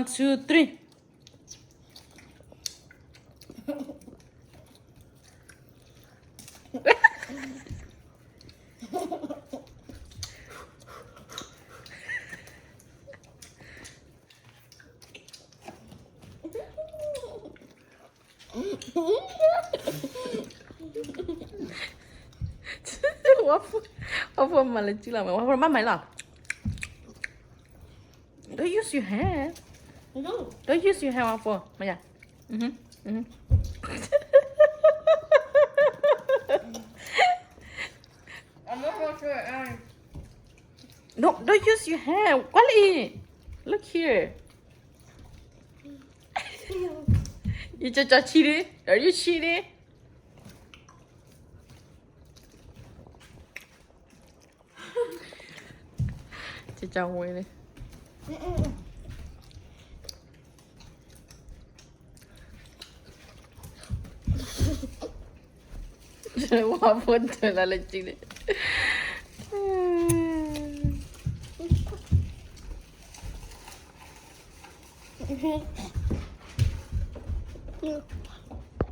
1, 2, 3. Waffle mà là chứ là waffle mắt mày là. Don't use your hand. No. Don't use your hand, waffle. Mày à? I'm not going to it. No, don't use your hand. Wally, look here. You just cheating? Are you cheating? Chị chào Nguyễn đi. Waffle trở lại là chị đi.